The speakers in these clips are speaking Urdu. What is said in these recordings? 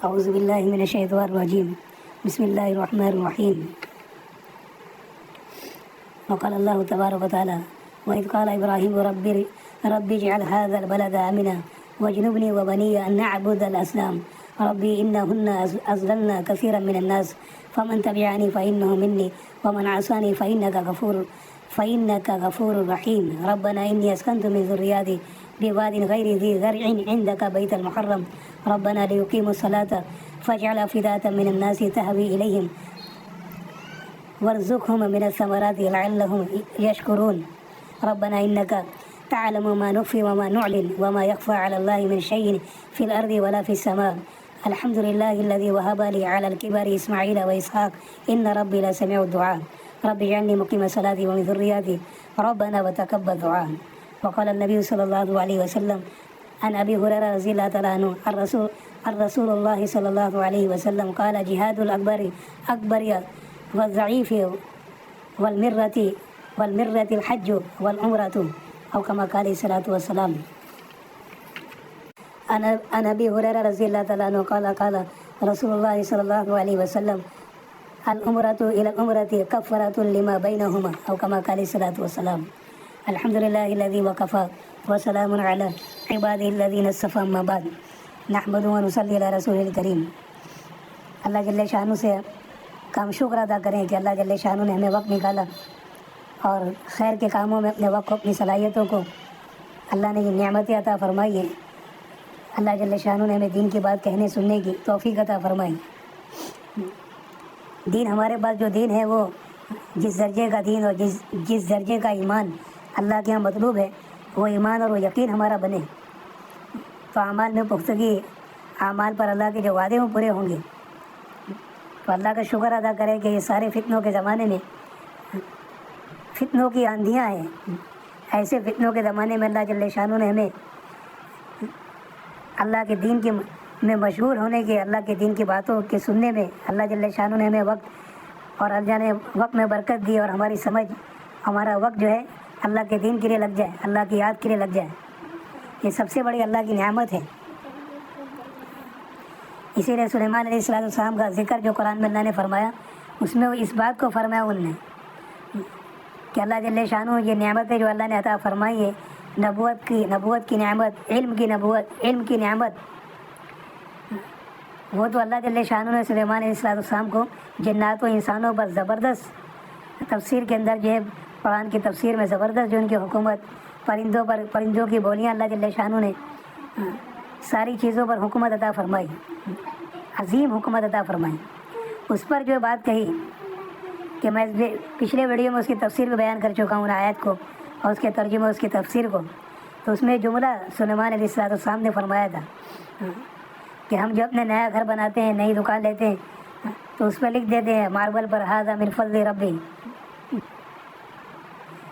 اعوذ باللہ من الشیطان الرجیم بسم اللہ الرحمن الرحیم وقال اللہ تبارک و تعالی وإذ قال إبراهيم ربي اجعل هذا البلد آمنا واجنبني وبني أن نعبد الأصنام ربي إنهن أضللن كثيرا من الناس فمن تبعني فإنه مني ومن عصاني فإنك غفور رحيم ربنا إني أسكنت من ذريتي بواد غير ذي زرع عندك بيت المحرم ربنا ليقيموا الصلاة فاجعل أفئدة من الناس تهوي إليهم وارزقهم من الثمرات لعلهم يشكرون ربنا إنك تعلم ما نخفي وما نعلن وما يخفى على الله من شيء في الأرض ولا في السماء الحمد لله الذي وهب لي على الكبر إسماعيل وإسحاق إن ربي لسميع الدعاء رب اجعلني مقيم الصلاة ومن ذريتي ربنا وتقبل دعاء وقال النبي صلى الله عليه وسلم عن أبي هريرة رضي الله تعالى عنه الرسول الله صلى الله عليه وسلم قال جهاد الأكبر والضعيف والمرة الحج والعمرة أو كما قال الصلاة والسلام عن أبي هريرة رضي الله تعالى عنه قال رسول الله صلى الله عليه وسلم العمرة إلى العمرة كفارة لما بينهما أو كما قال الصلاة والسلام الحمد لله الذي وكفى وسلام على عباده الذين اصطفى أما بعد نحمده ونصلي على رسول الكريم اللہ جل شانہ سے ہم شکر ادا کریں کہ اللہ جل شانہ نے ہمیں وقت نکالا اور خیر کے کاموں میں اپنے وقت کو اپنی صلاحیتوں کو اللہ نے یہ نعمتیں عطا فرمائی ہیں اللہ جل شانہ نے ہمیں دین کی بات کہنے سننے کی توفیق عطا فرمائی دین ہمارے پاس جو دین ہے وہ جس درجے کا دین اور جس درجے کا ایمان اللہ کے یہاں مطلوب ہے وہ ایمان اور وہ یقین ہمارا بنے تو اعمال میں پختگی اعمال پر اللہ کے جو وعدے وہ پورے ہوں گے تو اللہ کا شکر ادا کرے کہ یہ سارے فتنوں کے زمانے میں فتنوں کی آندھیاں ہیں ایسے فتنوں کے زمانے میں اللہ جل شانہ نے ہمیں اللہ کے دین کے میں مشغول ہونے کے اللہ کے دین کی باتوں کے سننے میں اللہ جل شانہ نے ہمیں وقت اور اللہ نے وقت میں برکت دی اور ہماری سمجھ ہمارا وقت جو ہے اللہ کے دین کے لیے لگ جائے اللہ کی یاد کے لیے لگ جائے یہ سب سے بڑی اللہ کی نعمت ہے اسی لیے سلیمان علیہ السلام کا ذکر جو قرآن میں اللہ نے فرمایا اس میں وہ اس بات کو فرمایا ان نے کہ اللہ جل شانہ یہ نعمتیں جو اللہ نے عطا فرمائی ہے نبوت کی نعمت علم کی نعمت وہ تو اللہ جل شانہ نے سلیمان علیہ السلام کو جنات و انسانوں پر زبردست تفسیر کے اندر جو ہے قرآن کی تفسیر میں زبردست جو ان کی حکومت پرندوں کی بولیاں اللہ جل شانہ نے ساری چیزوں پر حکومت عطا فرمائی عظیم حکومت عطا فرمائی اس پر جو بات کہی کہ میں پچھلے ویڈیو میں اس کی تفسیر بھی بیان کر چکا ہوں آیت کو اور اس کے ترجمے اس کی تفسیر کو تو اس میں جملہ سلیمان علیہ السلام نے فرمایا تھا کہ ہم جو اپنے نیا گھر بناتے ہیں نئی دکان لیتے ہیں تو اس پہ لکھ دیتے ہیں ماربل پر ھذا من فضل ربی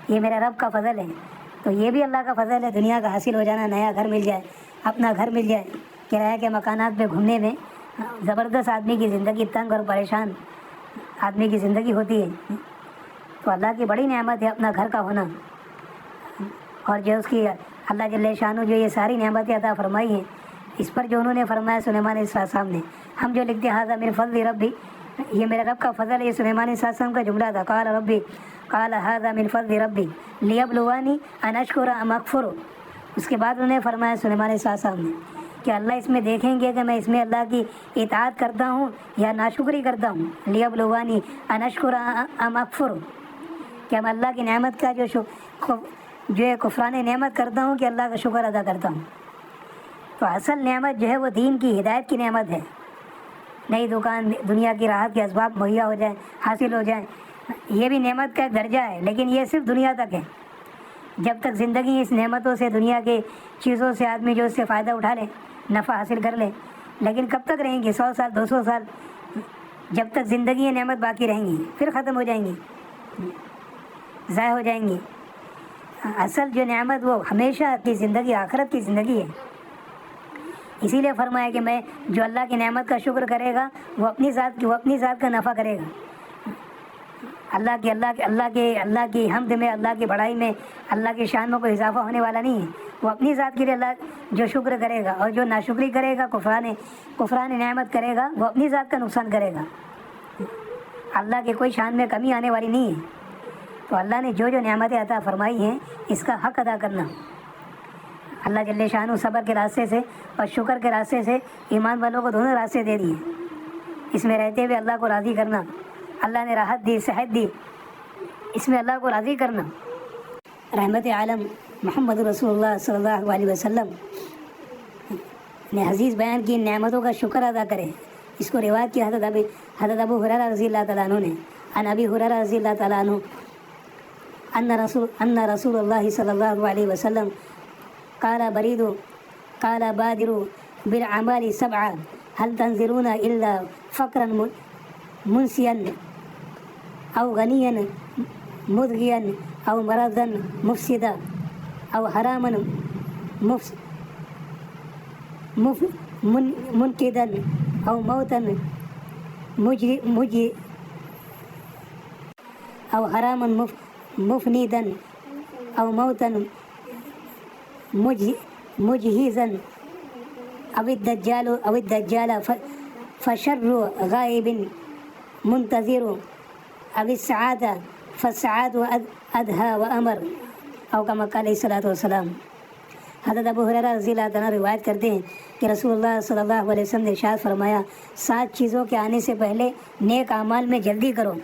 یہ میرا رب کا فضل ہے تو یہ بھی اللہ کا فضل ہے دنیا کا حاصل ہو جانا نیا گھر مل جائے اپنا گھر مل جائے کرایہ کے مکانات پہ گھومنے میں زبردست آدمی کی زندگی تنگ اور پریشان آدمی کی زندگی ہوتی ہے تو اللہ کی بڑی نعمت ہے اپنا گھر کا ہونا اور جو اس کی اللہ جل شانہ جو یہ ساری نعمتیں عطا فرمائی ہیں اس پر جو انہوں نے فرمایا سلیمان علیہ السلام نے ہم جو لکھتے ہیں ھذا من فضل ربی یہ میرے رب کا فضل ہے یہ سلیمان علیہ السلام کا جملہ تھا قال ھذا من فضل ربی لیبلونی ان اشکر ام اکفر اس کے بعد انہوں نے فرمایا سلیمان علیہ السلام نے کہ اللہ اس میں دیکھیں گے کہ میں اس میں اللہ کی اطاعت کرتا ہوں یا ناشکری کرتا ہوں لیبلونی ان اشکر ام اکفر کہ میں اللہ کی نعمت کا جو ہے کفران نعمت کرتا ہوں کہ اللہ کا شکر ادا کرتا ہوں تو اصل نعمت جو ہے وہ دین کی ہدایت کی نعمت ہے نئی دکان دنیا کی راحت کے اسباب مہیا ہو جائیں حاصل ہو جائیں یہ بھی نعمت کا ایک درجہ ہے لیکن یہ صرف دنیا تک ہے جب تک زندگی اس نعمتوں سے دنیا کے چیزوں سے آدمی جو اس سے فائدہ اٹھا لے نفع حاصل کر لے لیکن کب تک رہیں گی 100 سال 200 سال جب تک زندگی یہ نعمت باقی رہیں گی پھر ختم ہو جائیں گی ضائع ہو جائیں گی اصل جو نعمت وہ ہمیشہ کی زندگی آخرت کی زندگی ہے اسی لیے فرمایا کہ میں جو اللہ کی نعمت کا شکر کرے گا وہ اپنی ذات کا نفع کرے گا اللہ کی حمد میں، اللہ کی بڑائی میں، اللہ کی شان میں کوئی اضافہ ہونے والا نہیں ہے۔ وہ اپنی ذات کے لیے اللہ جو شکر کرے گا، اور جو ناشکری کرے گا، کفران نعمت کرے گا، وہ اپنی ذات کا نقصان کرے گا۔ اللہ کے کوئی شان میں کمی آنے والی نہیں ہے۔ تو اللہ نے جو نعمتیں عطا فرمائی ہیں، اس کا حق ادا کرنا۔ اللہ جل شانہ صبر کے راستے سے اور شکر کے راستے سے ایمان والوں کو دونوں راستے دے دیے۔ اس میں رہتے ہوئے اللہ کو راضی کرنا، اللہ نے راحت دی، صحت دی، اس میں اللہ کو راضی کرنا۔ رحمت عالم محمد رسول اللہ صلی اللہ علیہ وسلم نے حدیث بیان کی، نعمتوں کا شکر ادا کرے۔ اس کو روایت کی حضرت ابو ہریرہ رضی اللہ تعالیٰ عنہ نے، عن ابی ہریرہ رضی اللہ تعالیٰ عنہ ان رسول اللہ صلی اللہ علیہ وسلم قال بادروا بالأعمال سبعا هل تنظرون إلا فقرا منسيا أو غنيا مدغيا أو مرضا مفسدا أو حراما منكدا أو موتا أو حراما مفندا أو موتا مجهزا أو الدجال فشر غائب منتظر أو السعادة فالسعادة أدهى وأمر، أو كما قال علیہ الصلوۃ والسلام۔ حضرت ابو ہریرہ رضی اللہ عنہ روایت کرتے ہیں کہ رسول اللہ صلی اللہ علیہ وسلم نے ارشاد فرمایا، 7 چیزوں کے آنے سے پہلے نیک اعمال میں جلدی کرو۔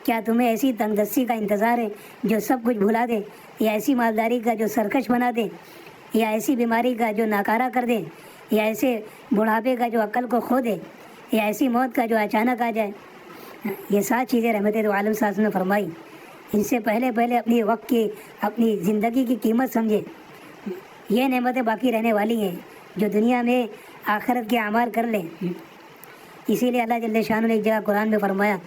کیا تمہیں ایسی تنگ دستی کا انتظار ہے جو سب کچھ بھلا دے، یا ایسی مالداری کا جو سرکش بنا دے، یا ایسی بیماری کا جو ناکارہ کر دے، یا ایسے بڑھاپے کا جو عقل کو کھو دے، یا ایسی موت کا جو اچانک آ جائے؟ یہ 7 چیزیں رحمت عالم صاحب نے فرمائی۔ ان سے پہلے اپنی وقت کی، اپنی زندگی کی قیمت سمجھے۔ یہ نعمتیں باقی رہنے والی ہیں جو دنیا میں آخرت کے اعمال کر لیں۔ اسی لیے اللہ جل شانہ نے ایک جگہ قرآن میں فرمایا،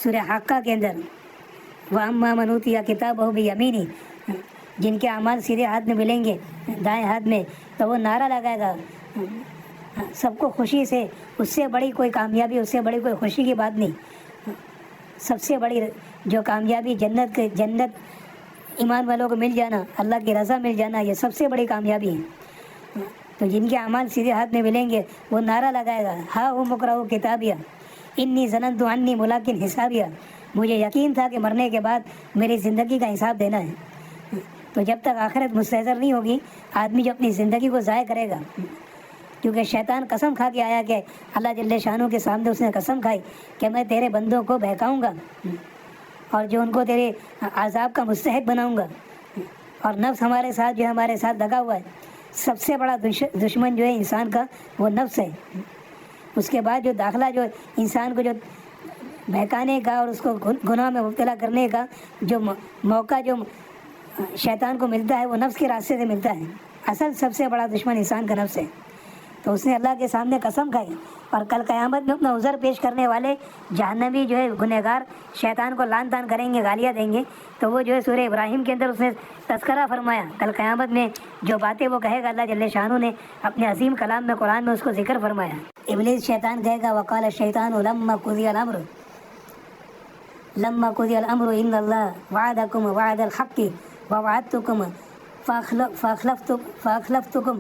سورہ حاقہ کے اندر، وَأَمَّا مَنْ أُوتِيَ كِتَابَهُ بِيَمِينِهِ، جن کے اعمال سیدھے ہاتھ میں ملیں گے، دائیں ہاتھ میں، تو وہ نعرہ لگائے گا سب کو خوشی سے۔ اس سے بڑی کوئی کامیابی، اس سے بڑی کوئی خوشی کی بات نہیں۔ سب سے بڑی جو کامیابی جنت ایمان والوں کو مل جانا، اللہ کی رضا مل جانا، یہ سب سے بڑی کامیابی ہے۔ تو جن کے اعمال سیدھے ہاتھ میں ملیں گے، وہ نعرہ لگائے گا، ہا ہو مقرؤ کتابیہ انی ظننت انی ملاق حسابیہ، مجھے یقین تھا کہ مرنے کے بعد میری زندگی کا حساب دینا ہے۔ تو جب تک آخرت مستحضر نہیں ہوگی، آدمی جو اپنی زندگی کو ضائع کرے گا، کیونکہ شیطان قسم کھا کے آیا کہ اللہ جل شانہ کے سامنے اس نے قسم کھائی کہ میں تیرے بندوں کو بہکاؤں گا اور جو ان کو تیرے عذاب کا مستحق بناؤں گا۔ اور نفس ہمارے ساتھ لگا ہوا ہے۔ سب سے بڑا دشمن جو ہے انسان کا، وہ نفس ہے۔ اس کے بعد جو داخلہ جو انسان کو جو بہکانے کا اور اس کو گناہ میں مبتلا کرنے کا جو موقع جو شیطان کو ملتا ہے، وہ نفس کے راستے سے ملتا ہے۔ اصل سب سے بڑا دشمن انسان کا نفس ہے۔ تو اس نے اللہ کے سامنے قسم کھائی، اور کل قیامت میں اپنا عذر پیش کرنے والے جہنمی جو ہے گنہگار شیطان کو لعن طعن کریں گے، گالیاں دیں گے۔ تو وہ جو ہے سورہ ابراہیم کے اندر اس نے تذکرہ فرمایا، کل قیامت میں جو باتیں وہ کہے گا، اللہ جل شانہ نے اپنے عظیم کلام میں، قرآن میں اس کو ذکر فرمایا۔ ابلیس شیطان کہے گا، وقال الشیطان لما قضی الامر ان اللہ وعدکم وعد الحق ووعدتکم فاخلفتکم۔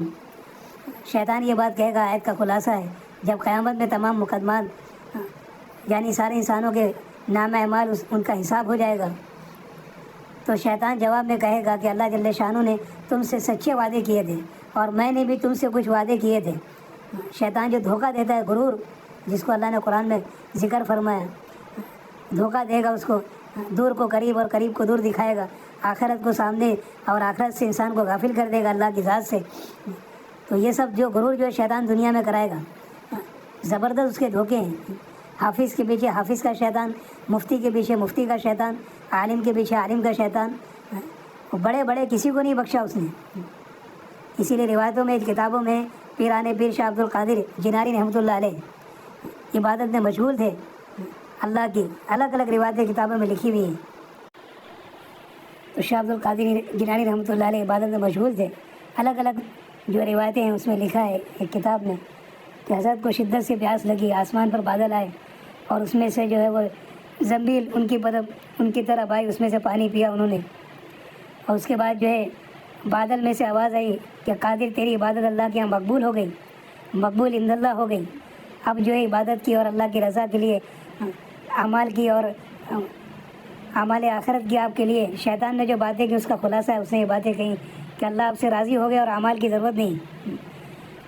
شیطان یہ بات کہے گا، آیت کا خلاصہ ہے، جب قیامت میں تمام مقدمات یعنی سارے انسانوں کے نام اعمال ان کا حساب ہو جائے گا، تو شیطان جواب میں کہے گا کہ اللہ جل شانہ نے تم سے سچے وعدے کیے تھے اور میں نے بھی تم سے کچھ وعدے کیے تھے۔ شیطان جو دھوکہ دیتا ہے، غرور، جس کو اللہ نے قرآن میں ذکر فرمایا، دھوکہ دے گا، اس کو دور کو قریب اور قریب کو دور دکھائے گا، آخرت کو سامنے اور آخرت سے انسان کو غافل کر دے گا اللہ کی ذات سے۔ تو یہ سب جو غرور جو شیطان دنیا میں کرائے گا، زبردست اس کے دھوکے ہیں۔ حافظ کے پیچھے حافظ کا شیطان، مفتی کے پیچھے مفتی کا شیطان، عالم کے پیچھے عالم کا شیطان، بڑے بڑے کسی کو نہیں بخشا اس نے۔ اسی لیے روایتوں میں، کتابوں میں پیران پیر شاہ عبد القادر جناری رحمۃ اللہ علیہ عبادت میں مشغول تھے۔ اللہ کی الگ الگ روایتیں کتابوں میں لکھی ہوئی ہیں۔ تو شاہ عبد القادر جناری رحمۃ اللہ علیہ عبادت میں مشغول تھے۔ الگ الگ جو روایتیں ہیں اس میں لکھا ہے ایک کتاب میں کہ حضرت کو شدت سے پیاس لگی، آسمان پر بادل آئے اور اس میں سے جو ہے وہ زنبیل ان کی طرف آئی، اس میں سے پانی پیا انہوں نے، اور اس کے بعد جو ہے بادل میں سے آواز آئی کہ قادر تیری عبادت اللہ کے یہاں مقبول ہو گئی، مقبول عند اللہ ہو گئی، اب جو ہے عبادت کی اور اللہ کی رضا کے لیے اعمال کی اور اعمال آخرت کی آپ کے لیے شیطان نے جو باتیں کی اس کا خلاصہ ہے، اس نے یہ باتیں کہیں کہ اللہ آپ سے راضی ہو گیا اور اعمال کی ضرورت نہیں۔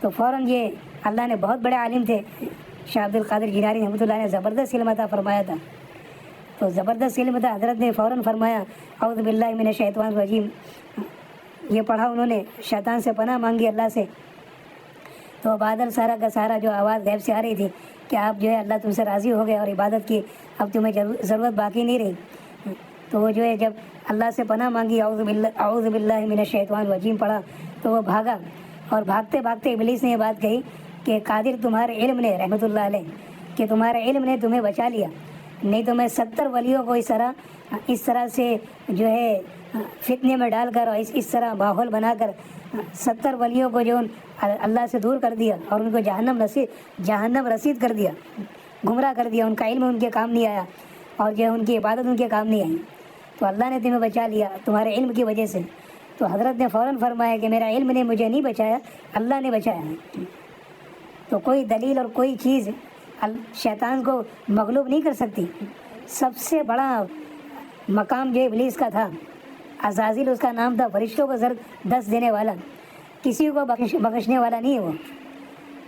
تو فوراً یہ اللہ نے بہت بڑے عالم تھے شاہ عبد القادر جیلانی رحمۃ اللہ نے زبردست علم عطا فرمایا تھا، تو زبردست علم تھا، حضرت نے فوراً فرمایا اعوذ باللہ من الشیطان الرجیم، یہ پڑھا انہوں نے، شیطان سے پناہ مانگی اللہ سے، تو بادل سارا کا سارا جو آواز غیب سے آ رہی تھی کہ آپ جو ہے اللہ تم سے راضی ہو گئے اور عبادت کی اب تمہیں ضرورت باقی نہیں رہی، تو وہ جو ہے جب اللہ سے پناہ مانگی اعوذ باللہ من الشیطان الرجیم پڑھا تو وہ بھاگا، اور بھاگتے بھاگتے ابلیس نے یہ بات کہی کہ قادر تمہارے علم نے رحمۃ اللہ علیہ کہ تمہارے علم نے تمہیں بچا لیا، نہیں تو میں 70 ولیوں کو اس طرح سے جو ہے فتنے میں ڈال کر اور اس طرح ماحول بنا کر 70 ولیوں کو جو اللہ سے دور کر دیا اور ان کو جہنم رسید کر دیا، گمراہ کر دیا، ان کا علم ان کے کام نہیں آیا اور جو ان کی عبادت ان کے کام نہیں آئی، تو اللہ نے تمہیں بچا لیا تمہارے علم کی وجہ سے۔ تو حضرت نے فوراً فرمایا کہ میرا علم نے مجھے نہیں بچایا، اللہ نے بچایا ہے۔ تو کوئی دلیل اور کوئی چیز شیطان کو مغلوب نہیں کر سکتی۔ سب سے بڑا مقام جو ابلیس کا تھا، عزازیل اس کا نام تھا، فرشتوں کو دست دینے والا، کسی کو بخشنے والا نہیں ہے، وہ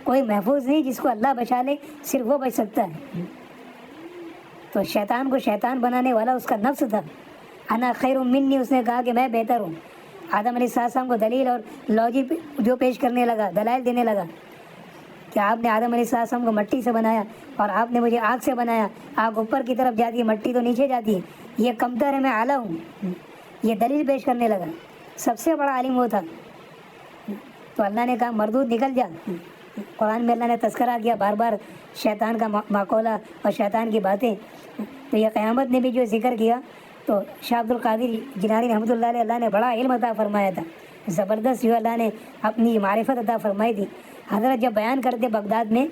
کوئی محفوظ نہیں جس کو اللہ بچا لے، صرف وہ بچ سکتا ہے۔ تو شیطان کو شیطان بنانے والا اس کا نفس تھا، انا خیر منی، اس نے کہا کہ میں بہتر ہوں۔ آدم علیہ السلام کو دلیل اور لاجک جو پیش کرنے لگا، دلائل دینے لگا کہ آپ نے آدم علیہ السلام کو مٹی سے بنایا اور آپ نے مجھے آگ سے بنایا، آگ اوپر کی طرف جاتی ہے، مٹی تو نیچے جاتی ہے، یہ کمتر ہے، میں اعلیٰ ہوں، یہ دلیل پیش کرنے لگا، سب سے بڑا عالم وہ تھا۔ تو اللہ نے کہا مردود نکل جا۔ قرآن میں اللہ نے تذکرہ کیا بار بار شیطان کا ماقولہ اور شیطان کی باتیں، تو یہ قیامت نے بھی جو ذکر کیا، تو شاہ عبد القادر جیلانی رحمۃ اللہ علیہ اللہ نے بڑا علم عطا فرمایا تھا، زبردست جو اللہ نے اپنی معرفت عطا فرمائی تھی۔ حضرت جب بیان کرتے بغداد میں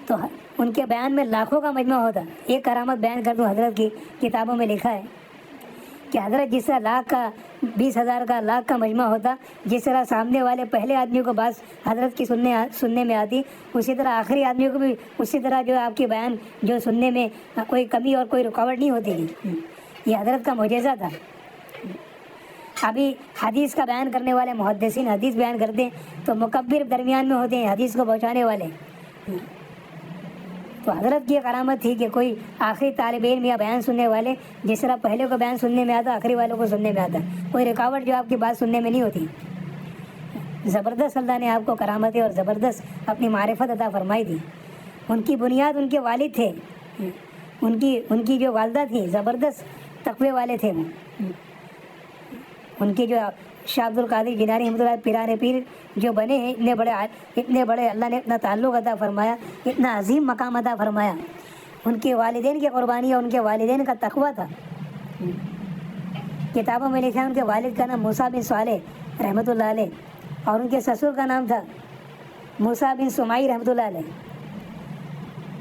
تو ان کے بیان میں لاکھوں کا مجمع ہوتا۔ ایک کرامت بیان کر دوں، حضرت کی کتابوں میں لکھا ہے کہ حضرت جس طرح لاکھ کا 20,000 کا لاکھ کا مجمع ہوتا، جس طرح سامنے والے پہلے آدمی کو بات حضرت کی سننے میں آتی، اسی طرح آخری آدمی کو بھی اسی طرح جو آپ کے بیان جو سننے میں کوئی کمی اور کوئی رکاوٹ نہیں ہوتی تھی۔ یہ حضرت کا معجزہ تھا۔ ابھی حدیث کا بیان کرنے والے محدثین حدیث بیان کرتے ہیں تو مکبر درمیان میں ہوتے ہیں حدیث کو پہنچانے والے، تو حضرت کی کرامت تھی کہ کوئی آخری طالب علم یا بیان سننے والے جس طرح پہلے کو بیان سننے میں آتا، آخری والوں کو سننے میں آتا، کوئی رکاوٹ جو آپ کی بات سننے میں نہیں ہوتی۔ زبردست اللہ نے آپ کو کرامتیں اور زبردست اپنی معرفت عطا فرمائی تھی۔ ان کی بنیاد ان کے والد تھے، ان کی جو والدہ تھی زبردست تقوی والے تھے، ان کے جو شاہ عبد القادر جیلانی رحمۃ اللہ پیران پیر جو بنے ہیں، اتنے بڑے اللہ نے اپنا تعلق عطا فرمایا، اتنا عظیم مقام عطا فرمایا۔ ان کے والدین کی قربانی اور ان کے والدین کا تقویٰ تھا۔ کتابوں میں لکھا ہے ان کے والد کا نام موسیٰ بن صالح رحمۃ اللہ علیہ اور ان کے سسر کا نام تھا موسیٰ بن سمائی رحمۃ اللہ علیہ۔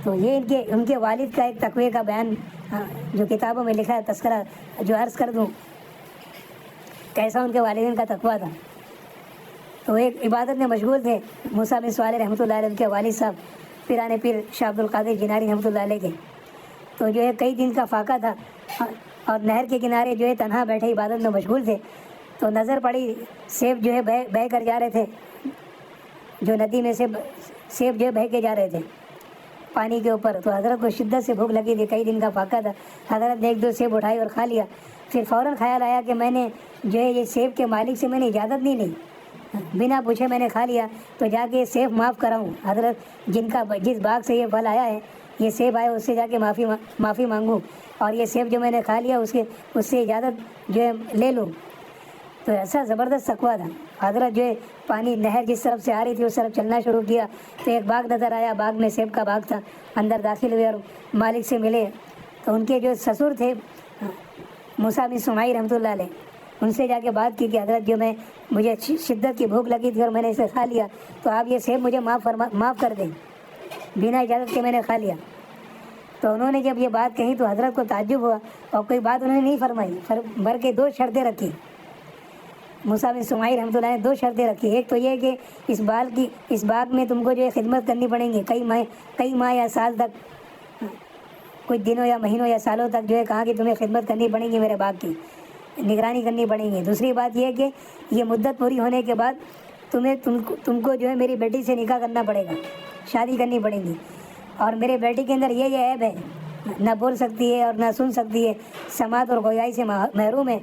تو یہ ان کے والد کا ایک تقوی کا بیان جو کتابوں میں لکھا ہے، تذکرہ جو عرض کر دوں کیسا ان کے والدین کا تقویٰ تھا۔ تو ایک عبادت میں مشغول تھے موسیٰ بن صالح رحمۃ اللہ علیہ، ان کے والد صاحب پیران پیر شاہ عبد القادر جیلانی رحمۃ اللہ علیہ کے۔ تو جو ہے کئی دن کا فاقہ تھا اور نہر کے کنارے جو ہے تنہا بیٹھے عبادت میں مشغول تھے، تو نظر پڑی سیب جو ہے بہہ کر جا رہے تھے، جو ندی میں سے سیب جو ہے بہہ کے جا رہے تھے پانی کے اوپر۔ تو حضرت کو شدت سے بھوک لگی تھی، کئی دن کا فاقہ تھا، حضرت نے 1-2 سیب اٹھائی اور کھا لیا۔ پھر فوراً خیال آیا کہ میں نے جو ہے یہ سیب کے مالک سے میں نے اجازت نہیں لی، بنا پوچھے میں نے کھا لیا، تو جا کے سیب معاف کراؤں۔ حضرت جس باغ سے یہ پھل آیا ہے، یہ سیب آیا، اس سے جا کے معافی مانگوں اور یہ سیب جو میں نے کھا لیا اس سے اجازت جو ہے لے لوں۔ تو ایسا زبردست تقویٰ تھا۔ حضرت جو ہے پانی نہر جس طرف سے آ رہی تھی اس طرف چلنا شروع کیا، تو ایک باغ نظر آیا، باغ میں سیب کا باغ تھا، اندر داخل ہوئے اور مالک سے ملے۔ تو ان کے جو سسر تھے موسیٰ بن سمائی رحمۃ اللہ علیہ، ان سے جا کے بات کی کہ حضرت جو مجھے شدت کی بھوک لگی تھی اور میں نے اسے کھا لیا، تو آپ یہ سیب مجھے معاف کر دیں، بنا اجازت کے میں نے کھا لیا۔ تو انہوں نے جب یہ بات کہی تو حضرت کو تعجب ہوا اور کوئی بات انہوں نے نہیں فرمائی، بلکہ 2 شرطیں رکھی۔ موسیٰ بن سمعی رحمۃ اللہ نے 2 شرطیں رکھی۔ ایک تو یہ کہ اس باغ میں تم کو جو ہے خدمت کرنی پڑیں گی کئی ماہ یا سال تک، کچھ دنوں یا مہینوں یا سالوں تک جو ہے کہا کہ تمہیں خدمت کرنی پڑیں گی، میرے باغ کی نگرانی کرنی پڑیں گی۔ دوسری بات یہ کہ یہ مدت پوری ہونے کے بعد تم کو جو ہے میری بیٹی سے نکاح کرنا پڑے گا، شادی کرنی پڑے گی، اور میرے بیٹی کے اندر یہ عیب ہے، نہ بول سکتی ہے اور نہ سن سکتی ہے، سماعت اور گویائی سے محروم ہے،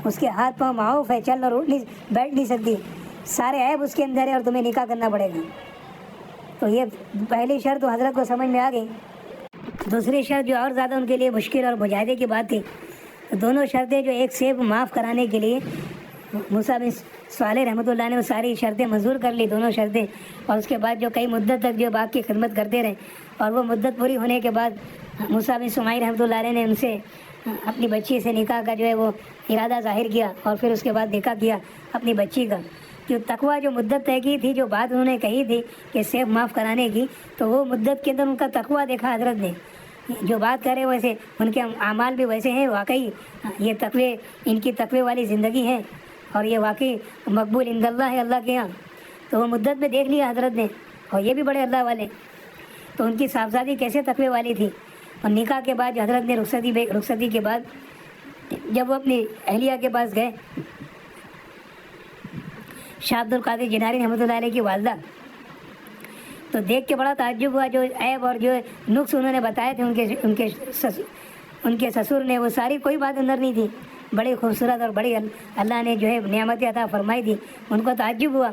اس کے ہاتھ پاؤں معاف ہے، چل اور بیٹھ نہیں سکتی، سارے عیب اس کے اندر ہے اور تمہیں نکاح کرنا پڑے گا۔ تو یہ پہلی شرط تو حضرت کو سمجھ میں آ گئی۔ دوسری شرط جو اور زیادہ ان کے لیے مشکل اور مجاہدے کی بات تھی، دونوں شرطیں جو ایک سیب معاف کرانے کے لیے موسیٰ بن صالح رحمۃ اللہ نے وہ ساری شرطیں منظور کر لی، دونوں شرطیں، اور اس کے بعد جو کئی مدت تک جو باغ کی خدمت کرتے رہے، اور وہ مدت پوری ہونے کے بعد موسیٰ بن سمعی رحمۃ اللہ علیہ نے ان سے اپنی بچی سے نکاح کا جو ہے وہ ارادہ ظاہر کیا، اور پھر اس کے بعد نکاح کیا اپنی بچی کا۔ جو تقویٰ جو مدت طے کی تھی، جو بات انہوں نے کہی تھی کہ سیب معاف کرانے کی، تو وہ مدت کے اندر ان کا تقویٰ دیکھا حضرت نے، جو بات کرے ویسے ان کے اعمال بھی ویسے ہیں، واقعی یہ تقوی ان کی تقوی والی زندگی ہے، اور یہ واقعی مقبول عند اللہ ہے اللہ کے یہاں۔ تو وہ مدت میں دیکھ لیا حضرت نے، اور یہ بھی بڑے اللہ والے، تو ان کی صاحبزادی کیسے تقوی والی تھی۔ اور نکاح کے بعد جو حضرت نے رخصتی کے بعد جب وہ اپنی اہلیہ کے پاس گئے، شاہ عبد القادر جناری رحمۃ اللہ علیہ کی والدہ، تو دیکھ کے بڑا تعجب ہوا، جو عیب اور جو نقص انہوں نے بتائے تھے ان کے سسر نے، وہ ساری کوئی بات اندر نہیں تھی، بڑی خوبصورت اور بڑی اللہ نے جو ہے نعمت عطا فرمائی تھی۔ ان کو تعجب ہوا،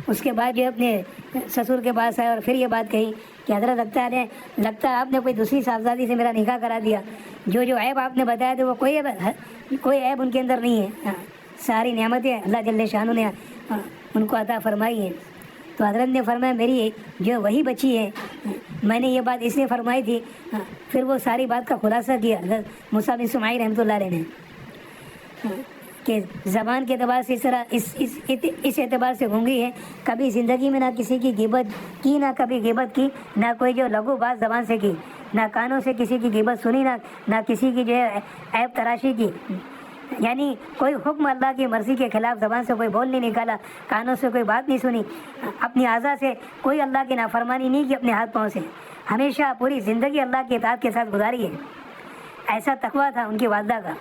اس کے بعد جو ہے اپنے سسر کے پاس آئے اور پھر یہ بات کہی کہ حضرت لگتا ہے آپ نے کوئی دوسری صاحبزادی سے میرا نکاح کرا دیا، جو عیب آپ نے بتایا تھے وہ کوئی عیب ان کے اندر نہیں ہے، ساری نعمتیں اللہ جل شانہ نے ان کو عطا فرمائی ہیں۔ تو حضرت نے فرمایا میری جو وہی بچی ہے، میں نے یہ بات اس لیے فرمائی تھی۔ پھر وہ ساری بات کا خلاصہ کیا حضرت موسیٰ بن سمعی رحمۃ اللہ علیہ نے، کہ زبان کے اعتبار سے اس طرح اس اعتبار سے گونگی ہے، کبھی زندگی میں نہ کسی کی غیبت کی، نہ کبھی غیبت کی، نہ کوئی جو لغو بات زبان سے کی، نہ کانوں سے کسی کی غیبت سنی، نہ کسی کی جو ہے عیب تراشی کی، یعنی کوئی حکم اللہ کی مرضی کے خلاف زبان سے کوئی بول نہیں نکالا، کانوں سے کوئی بات نہیں سنی، اپنی اعضاء سے کوئی اللہ کی نافرمانی نہیں کی، اپنے ہاتھ پاؤں سے ہمیشہ پوری زندگی اللہ کی اطاعت کے ساتھ گزاری ہے۔ ایسا تقویٰ تھا ان کی والدہ کا۔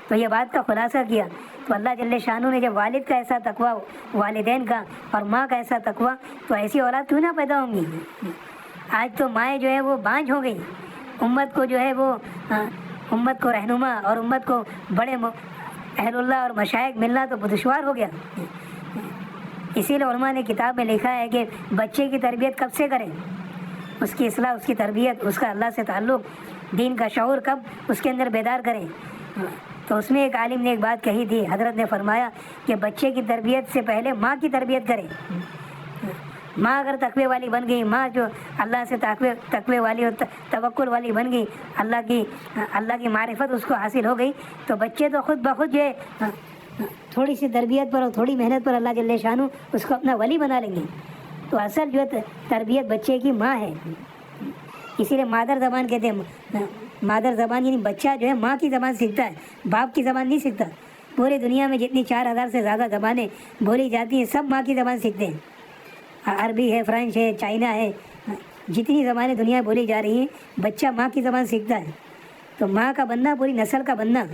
تو یہ بات کا خلاصہ کیا، تو اللہ جل شانہ نے جب والد کا ایسا تقویٰ، والدین کا اور ماں کا ایسا تقویٰ، تو ایسی اولاد کیوں نہ پیدا ہوں گی۔ آج تو مائیں جو ہے وہ بانجھ ہو گئی، امت کو جو ہے وہ امت کو رہنما اور امت کو بڑے اہل اللہ اور مشائخ ملنا تو دشوار ہو گیا۔ اسی لیے علماء نے کتاب میں لکھا ہے کہ بچے کی تربیت کب سے کریں، اس کی اصلاح، اس کی تربیت، اس کا اللہ سے تعلق، دین کا شعور کب اس کے اندر بیدار کریں۔ تو اس میں ایک عالم نے ایک بات کہی تھی، حضرت نے فرمایا کہ بچے کی تربیت سے پہلے ماں کی تربیت کریں۔ ماں اگر تقوی والی بن گئی، ماں جو اللہ سے تقوی والی اور توکل والی بن گئی، اللہ کی معرفت اس کو حاصل ہو گئی، تو بچے تو خود بخود جو ہے تھوڑی سی تربیت پر اور تھوڑی محنت پر اللہ جل شانہ اس کو اپنا ولی بنا لیں گے۔ تو اصل جو تربیت بچے کی ماں ہے، اسی لیے مادر زبان کہتے ہیں۔ مادر زبان یعنی بچہ جو ہے ماں کی زبان سیکھتا ہے، باپ کی زبان نہیں سیکھتا۔ پورے دنیا میں جتنی 4000 سے زیادہ زبانیں بولی جاتی ہیں، سب ماں کی زبان سیکھتے ہیں۔ عربی ہے، فرینچ ہے، چائنا ہے، جتنی زبانیں دنیا میں بولی جا رہی ہیں، بچہ ماں کی زبان سیکھتا ہے۔ تو ماں کا بننا پوری نسل کا بننا،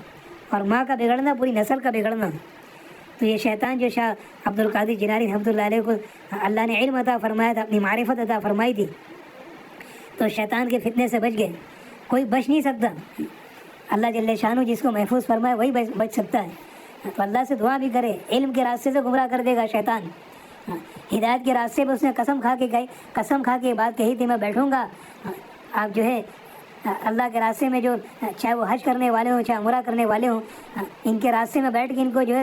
اور ماں کا بگڑنا پوری نسل کا بگڑنا۔ تو یہ شیطان جو شاہ عبد القادر جناری رحمۃ اللہ علیہ کو اللہ نے علم عطا فرمایا تھا، اپنی معرفت عطا فرمائی تھی، تو شیطان کے فتنے سے بچ گئے۔ کوئی بچ نہیں سکتا، اللہ جل شانہ جس کو محفوظ فرمائے وہی بچ سکتا ہے۔ تو اللہ سے دعا بھی کرے، علم کے راستے سے گمراہ کر دے گا شیطان، ہدایت کے راستے پہ اس نے قسم کھا کے یہ بات کہی تھی، میں بیٹھوں گا آپ جو ہے اللہ کے راستے میں، جو چاہے وہ حج کرنے والے ہوں چاہے عمرہ کرنے والے ہوں، ان کے راستے میں بیٹھ کے ان کو جو ہے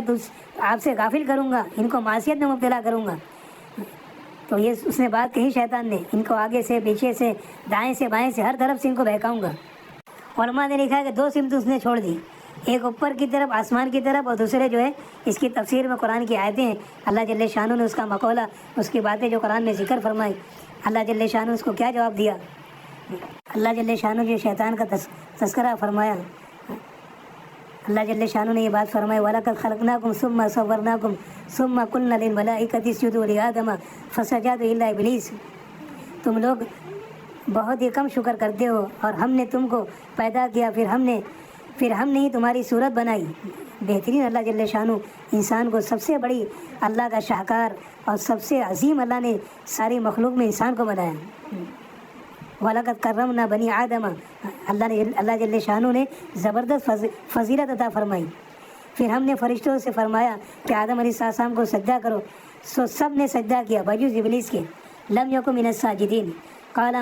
آپ سے غافل کروں گا، ان کو معصیت میں مبتلا کروں گا۔ تو یہ اس نے بات کہی شیطان نے، ان کو آگے سے پیچھے سے دائیں سے بائیں سے ہر طرف سے ان کو بہکاؤں گا۔ علماء نے لکھا ہے کہ 2 سمت اس نے چھوڑ دی، ایک اوپر کی طرف آسمان کی طرف، اور دوسرے جو ہے اس کی تفسیر میں قرآن کی آیتیں ہیں، اللہ جل شانہ نے اس کا مقولہ، اس کی باتیں جو قرآن میں ذکر فرمائی، اللہ جل شانہ اس کو کیا جواب دیا۔ اللہ جل شانہ جو شیطان کا تذکرہ فرمایا، اللہ جل شانہ نے یہ بات فرمائی وَلَقَدْ خَلَقْنَاكُمْ ثُمَّ صَوَّرْنَاكُمْ ثُمَّ قُلْنَا لِلْمَلَائِكَةِ اسْجُدُوا لِآدَمَ فَسَجَدُوا إِلَّا إِبْلِيسَ۔ تم لوگ بہت ہی کم شکر کرتے ہو، اور ہم نے تم کو پیدا کیا، پھر ہم نے ہی تمہاری صورت بنائی۔ بہترین اللہ جل شانہ انسان کو سب سے بڑی اللہ کا شاہکار اور سب سے عظیم اللہ نے ساری مخلوق میں انسان کو بنایا۔ وَلَقَدْ كَرَّمْنَا بَنِي آدَمَ، اللہ جل شانہ نے زبردست فضیلت عطا فرمائی۔ پھر ہم نے فرشتوں سے فرمایا کہ آدم علیہ السلام کو سجدہ کرو، سو سب نے سجدہ کیا بجز ابلیس کے۔ لم یکن من الساجدین، قال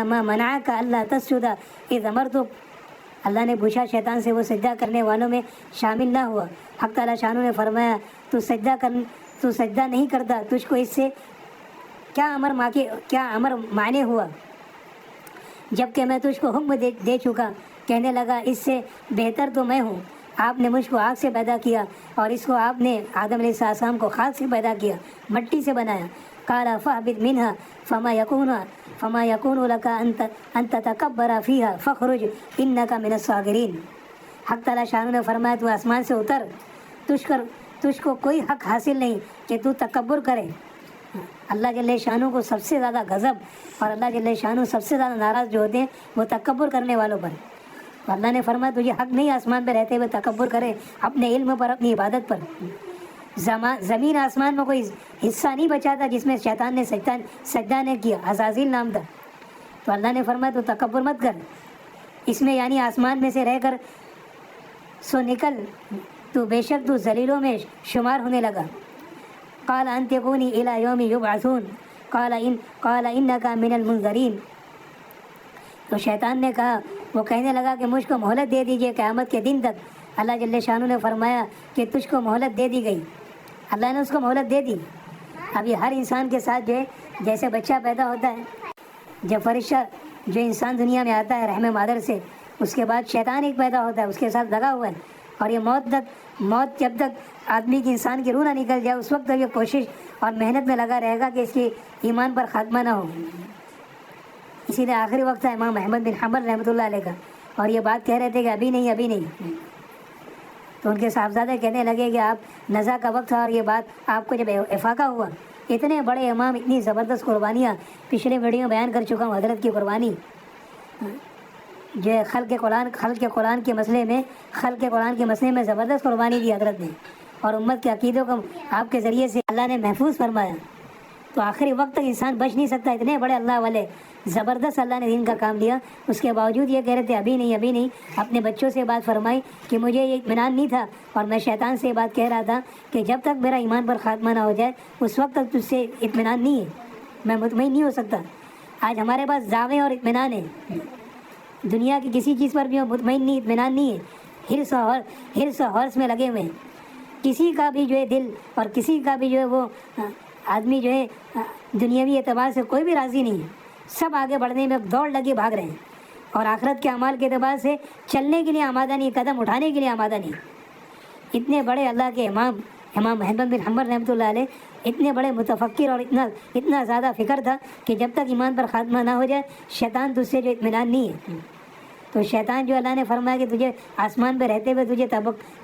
ما منعک الا تسجد اذ امرتک، اللہ نے پوچھا شیطان سے، وہ سجدہ کرنے والوں میں شامل نہ ہوا۔ حق تعالیٰ شانہ نے فرمایا تو سجدہ نہیں کرتا، تجھ کو اس سے کیا امر مانے ہوا، جب کہ میں تجھ کو حکم دے چکا۔ کہنے لگا اس سے بہتر تو میں ہوں، آپ نے مجھ کو آگ سے پیدا کیا اور اس کو آپ نے آدم علیہ السلام کو خاک سے پیدا کیا، مٹی سے بنایا۔ قال فاهبط منها فما يكون لك ان تتكبر فيها فاخرج انك من الصاغرين۔ حق تعالیٰ شانہ نے فرمایا تو آسمان سے اتر، تجھ کو کوئی حق حاصل نہیں کہ تو تکبر کرے۔ اللہ جل شانہ کو سب سے زیادہ غضب اور اللہ جل شانہ سب سے زیادہ ناراض جو ہوتے ہیں وہ تکبر کرنے والوں پر۔ اللہ نے فرمایا تجھے حق نہیں آسمان پہ رہتے ہوئے تکبر کرے اپنے علم پر، اپنی عبادت پر۔ زمین آسمان میں کوئی حصہ نہیں بچا تھا جس میں شیطان نے سجدہ نے کیا، عزازیل نام تھا۔ تو اللہ نے فرمایا تو تکبر مت کر اس میں، یعنی آسمان میں سے رہ کر سو نکل، تو بے شک تو ذلیلوں میں شمار ہونے لگا۔ قال ان تکونی الی یوم یبعثون قال انک من المنذرین۔ تو شیطان نے کہا، وہ کہنے لگا کہ مجھ کو مہلت دے دیجیے قیامت کے دن تک۔ اللہ جل شانہ نے فرمایا کہ تجھ کو مہلت دے دی گئی، اللہ نے اس کو مہلت دے دی۔ اب یہ ہر انسان کے ساتھ جو ہے، جیسے بچہ پیدا ہوتا ہے، جب فرشتہ جو انسان دنیا میں آتا ہے رحم مادر سے، اس کے بعد شیطان ایک پیدا ہوتا ہے، اس کے ساتھ لگا ہوا ہے، اور یہ موت جب تک آدمی کی انسان کی روح نہ نکل جائے اس وقت تک یہ کوشش اور محنت میں لگا رہے گا کہ اس کی ایمان پر خاتمہ نہ ہو۔ اسی لیے آخری وقت ہے امام احمد بن حنبل رحمۃ اللہ علیہ کا، اور یہ بات کہہ رہے تھے کہ ابھی نہیں۔ تو ان کے صاحبزادے کہنے لگے کہ آپ نزا کا وقت تھا، اور یہ بات آپ کو جب افاقہ ہوا، اتنے بڑے امام، اتنی زبردست قربانیاں پچھلے ویڈیو بیان کر چکا ہوں، حضرت کی قربانی جو ہے خلق قرآن کے مسئلے میں زبردست قربانی دی حضرت نے، اور امت کے عقیدوں کو آپ کے ذریعے سے اللہ نے محفوظ فرمایا۔ تو آخری وقت تک انسان بچ نہیں سکتا، اتنے بڑے اللہ والے زبردست اللہ نے دین کا کام لیا، اس کے باوجود یہ کہہ رہے تھے ابھی نہیں۔ اپنے بچوں سے بات فرمائی کہ مجھے یہ اطمینان نہیں تھا، اور میں شیطان سے بات کہہ رہا تھا کہ جب تک میرا ایمان پر خاتمہ نہ ہو جائے اس وقت تک تجھ سے اطمینان نہیں ہے، میں مطمئن نہیں ہو سکتا۔ آج ہمارے پاس دعوے اور اطمینان ہے، دنیا کی کسی چیز پر بھی مطمئن نہیں، اطمینان نہیں ہے، ہرس و حرص میں لگے ہوئے ہیں۔ کسی کا بھی جو ہے دل اور کسی کا بھی جو ہے وہ آدمی جو ہے دنیاوی اعتبار سے کوئی بھی راضی نہیں ہے، سب آگے بڑھنے میں دوڑ لگے بھاگ رہے ہیں، اور آخرت کے اعمال کے اعتبار سے چلنے کے لیے آمادہ نہیں، قدم اٹھانے کے لیے آمادہ نہیں۔ اتنے بڑے اللہ کے امام احمد بن حنبل رحمۃ اللہ علیہ، اتنے بڑے متفکر، اور اتنا زیادہ فکر تھا کہ جب تک ایمان پر خاتمہ نہ ہو جائے شیطان تجھ سے جو اطمینان نہیں ہے۔ تو شیطان جو اللہ نے فرمایا کہ تجھے آسمان پہ رہتے ہوئے تجھے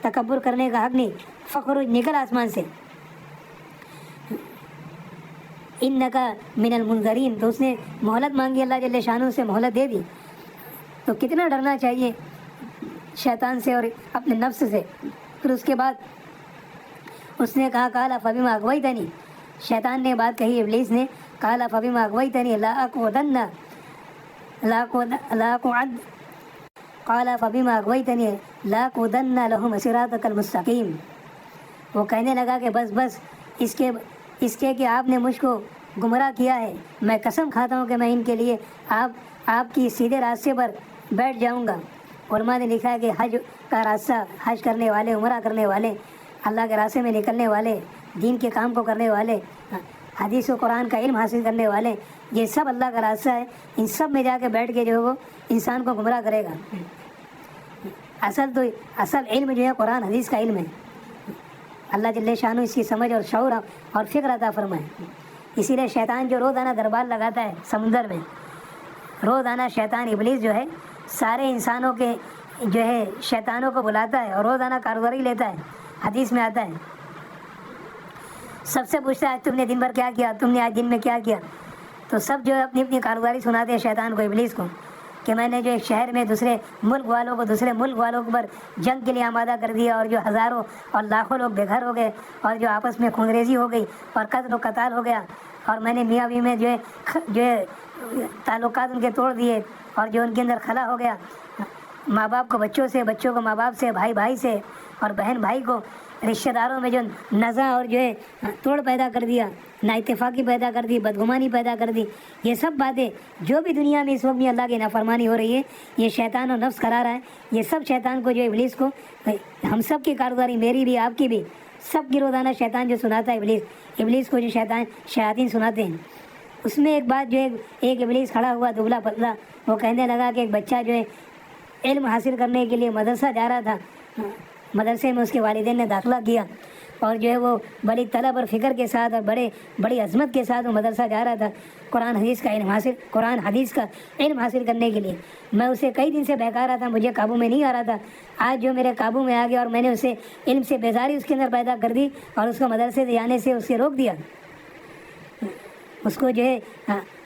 تکبر کرنے کا حق نہیں، فخر نکل آسمان سے، انکا من المنذرین۔ تو اس نے مہلت مانگی، اللہ جل شانہ سے مہلت دے دی۔ تو کتنا ڈرنا چاہیے شیطان سے اور اپنے نفس سے۔ پھر اس کے بعد اس نے کہا قال فبما اغویتنی، شیطان نے بات کہی ابلیس نے، قال فبما اغویتنی قال فبما اغویتنی لاقعدن لهم صراطک المستقیم۔ وہ کہنے لگا کہ بس اس کے کہ آپ نے مجھ کو گمراہ کیا ہے، میں قسم کھاتا ہوں کہ میں ان کے لیے آپ کی سیدھے راستے پر بیٹھ جاؤں گا۔ علماء نے لکھا ہے کہ حج کا راستہ، حج کرنے والے، عمرہ کرنے والے، اللہ کے راستے میں نکلنے والے، دین کے کام کو کرنے والے، حدیث و قرآن کا علم حاصل کرنے والے، یہ سب اللہ کا راستہ ہے، ان سب میں جا کے بیٹھ کے جو ہے وہ انسان کو گمراہ کرے گا۔ اصل علم جو ہے قرآن حدیث کا علم ہے۔ اللہ جل شانہ اس کی سمجھ اور شعور اور فکر عطا فرمائے۔ اسی لیے شیطان جو روزانہ دربار لگاتا ہے سمندر میں، روزانہ شیطان ابلیس جو ہے سارے انسانوں کے جو ہے شیطانوں کو بلاتا ہے اور روزانہ کاروباری لیتا ہے. حدیث میں آتا ہے سب سے پوچھتا ہے آج تم نے دن بھر کیا کیا, تم نے آج دن میں کیا کیا. تو سب جو ہے اپنی اپنی کاروباری سناتے ہیں شیطان کو, ابلیس کو, کہ میں نے جو ایک شہر میں دوسرے ملک والوں پر جنگ کے لیے آمادہ کر دیا اور جو ہزاروں اور لاکھوں لوگ بے گھر ہو گئے اور جو آپس میں خونریزی ہو گئی اور قتل و قتال ہو گیا, اور میں نے میاں بیوی میں جو ہے تعلقات ان کے توڑ دیے اور جو ان کے اندر خلا ہو گیا, ماں باپ کو بچوں سے, بچوں کو ماں باپ سے, بھائی بھائی سے اور بہن بھائی کو, رشتہ داروں میں جو نزاع اور جو ہے توڑ پیدا کر دیا, نا اتفاقی پیدا کر دی, بدگمانی پیدا کر دی. یہ سب باتیں جو بھی دنیا میں اس وقت میں اللہ کی نافرمانی ہو رہی ہے یہ شیطان و نفس کرا رہا ہے. یہ سب شیطان کو جو ابلیس کو, ہم سب کی کاروباری, میری بھی آپ کی بھی, سب کی روزانہ شیطان جو سناتا ہے ابلیس کو جو شیاطین سناتے ہیں. اس میں ایک بات جو ہے ایک ابلیس کھڑا ہوا دبلا پتلا, وہ کہنے لگا کہ ایک بچہ جو ہے علم حاصل کرنے کے لیے مدرسہ جا رہا تھا, مدرسے میں اس کے والدین نے داخلہ کیا اور جو ہے وہ بڑی طلب اور فکر کے ساتھ اور بڑی عظمت کے ساتھ وہ مدرسہ جا رہا تھا قرآن حدیث کا علم حاصل کرنے کے لیے. میں اسے کئی دن سے بہکا رہا تھا, مجھے قابو میں نہیں آ رہا تھا. آج جو میرے قابو میں آ گیا اور میں نے اسے علم سے بیزاری اس کے اندر پیدا کر دی اور اس کو مدرسے سے جانے سے اس سے روک دیا, اس کو جو ہے